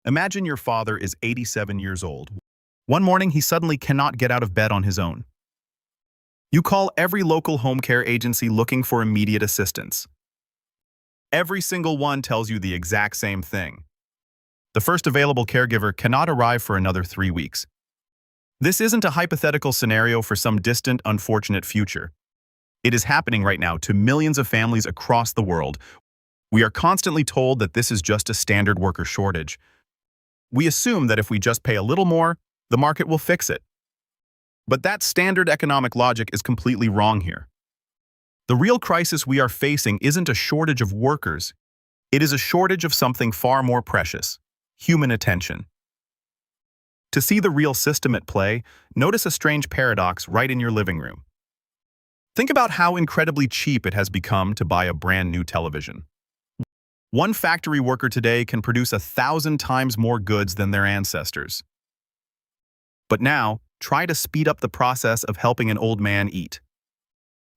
Imagine your father is 87 years old. One morning, he suddenly cannot get out of bed on his own. You call every local home care agency looking for immediate assistance. Every single one tells you the exact same thing. The first available caregiver cannot arrive for another 3 weeks. This isn't a hypothetical scenario for some distant, unfortunate future. It is happening right now to millions of families across the world. We are constantly told that this is just a standard worker shortage. We assume that if we just pay a little more, the market will fix it. But that standard economic logic is completely wrong here. The real crisis we are facing isn't a shortage of workers. It is a shortage of something far more precious: human attention. To see the real system at play, notice a strange paradox right in your living room. Think about how incredibly cheap it has become to buy a brand new television. One factory worker today can produce 1,000 times more goods than their ancestors. But now, try to speed up the process of helping an old man eat.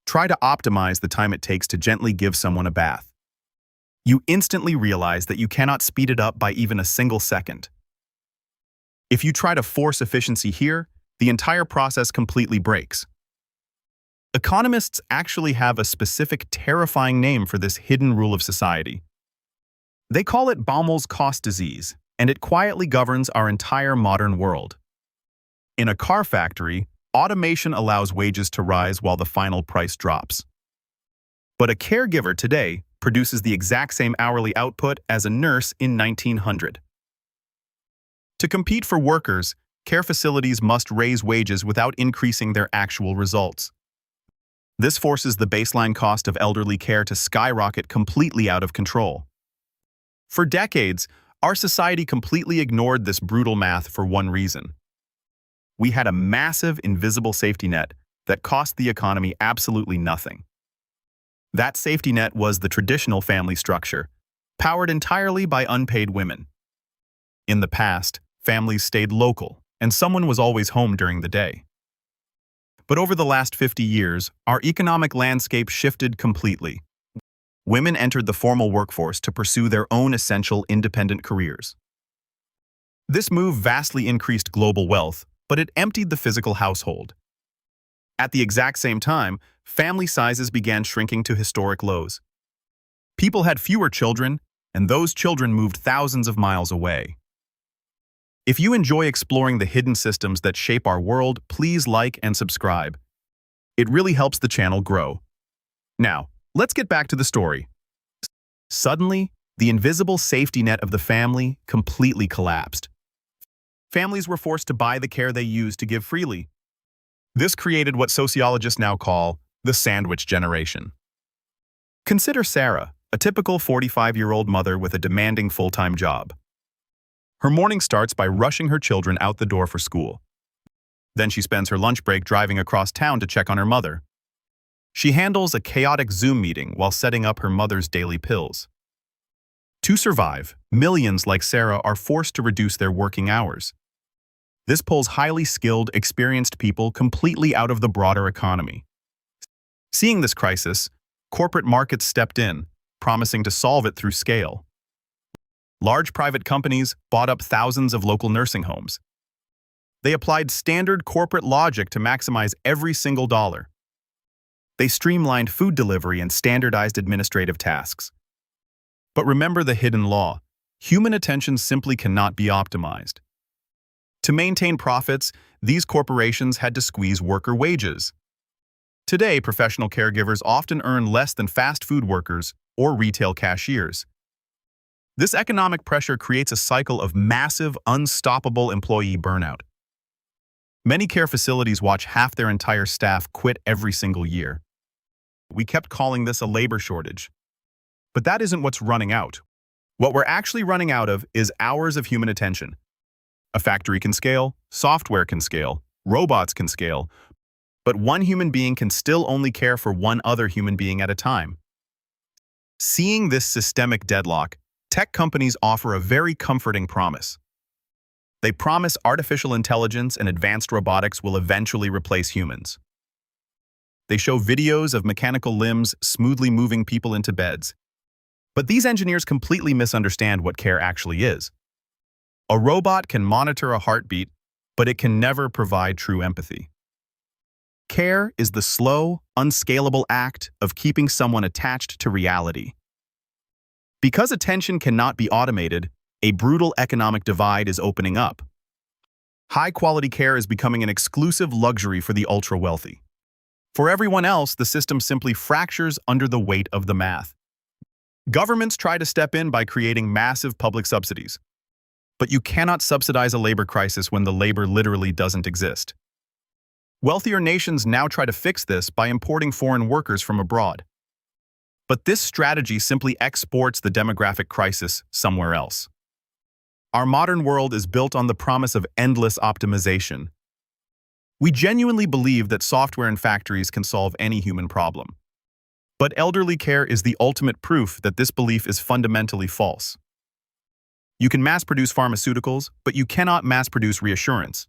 Try to optimize the time it takes to gently give someone a bath. You instantly realize that you cannot speed it up by even a single second. If you try to force efficiency here, the entire process completely breaks. Economists actually have a specific terrifying name for this hidden rule of society. They call it Baumol's cost disease, and it quietly governs our entire modern world. In a car factory, automation allows wages to rise while the final price drops. But a caregiver today produces the exact same hourly output as a nurse in 1900. To compete for workers, care facilities must raise wages without increasing their actual results. This forces the baseline cost of elderly care to skyrocket completely out of control. For decades, our society completely ignored this brutal math for one reason. We had a massive, invisible safety net that cost the economy absolutely nothing. That safety net was the traditional family structure, powered entirely by unpaid women. In the past, families stayed local, and someone was always home during the day. But over the last 50 years, our economic landscape shifted completely. Women entered the formal workforce to pursue their own essential independent careers. This move vastly increased global wealth, but it emptied the physical household. At the exact same time, family sizes began shrinking to historic lows. People had fewer children, and those children moved thousands of miles away. If you enjoy exploring the hidden systems that shape our world, please like and subscribe. It really helps the channel grow. Now, let's get back to the story. Suddenly, the invisible safety net of the family completely collapsed. Families were forced to buy the care they used to give freely. This created what sociologists now call the sandwich generation. Consider Sarah, a typical 45-year-old mother with a demanding full-time job. Her morning starts by rushing her children out the door for school. Then she spends her lunch break driving across town to check on her mother. She handles a chaotic Zoom meeting while setting up her mother's daily pills. To survive, millions like Sarah are forced to reduce their working hours. This pulls highly skilled, experienced people completely out of the broader economy. Seeing this crisis, corporate markets stepped in, promising to solve it through scale. Large private companies bought up thousands of local nursing homes. They applied standard corporate logic to maximize every single dollar. They streamlined food delivery and standardized administrative tasks. But remember the hidden law: human attention simply cannot be optimized. To maintain profits, these corporations had to squeeze worker wages. Today, professional caregivers often earn less than fast food workers or retail cashiers. This economic pressure creates a cycle of massive, unstoppable employee burnout. Many care facilities watch half their entire staff quit every single year. We kept calling this a labor shortage. But that isn't what's running out. What we're actually running out of is hours of human attention. A factory can scale, software can scale, robots can scale, but one human being can still only care for one other human being at a time. Seeing this systemic deadlock, tech companies offer a very comforting promise. They promise artificial intelligence and advanced robotics will eventually replace humans. They show videos of mechanical limbs smoothly moving people into beds. But these engineers completely misunderstand what care actually is. A robot can monitor a heartbeat, but it can never provide true empathy. Care is the slow, unscalable act of keeping someone attached to reality. Because attention cannot be automated, a brutal economic divide is opening up. High-quality care is becoming an exclusive luxury for the ultra-wealthy. For everyone else, the system simply fractures under the weight of the math. Governments try to step in by creating massive public subsidies. But you cannot subsidize a labor crisis when the labor literally doesn't exist. Wealthier nations now try to fix this by importing foreign workers from abroad. But this strategy simply exports the demographic crisis somewhere else. Our modern world is built on the promise of endless optimization. We genuinely believe that software in factories can solve any human problem. But elderly care is the ultimate proof that this belief is fundamentally false. You can mass-produce pharmaceuticals, but you cannot mass-produce reassurance.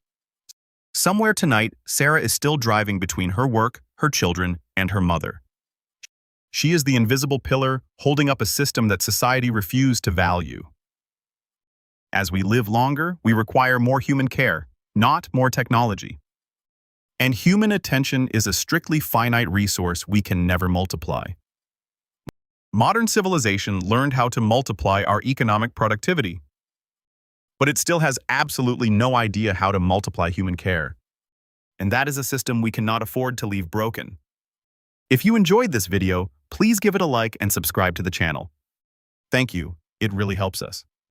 Somewhere tonight, Sarah is still driving between her work, her children, and her mother. She is the invisible pillar holding up a system that society refused to value. As we live longer, we require more human care, not more technology. And human attention is a strictly finite resource we can never multiply. Modern civilization learned how to multiply our economic productivity. But it still has absolutely no idea how to multiply human care. And that is a system we cannot afford to leave broken. If you enjoyed this video, please give it a like and subscribe to the channel. Thank you, it really helps us.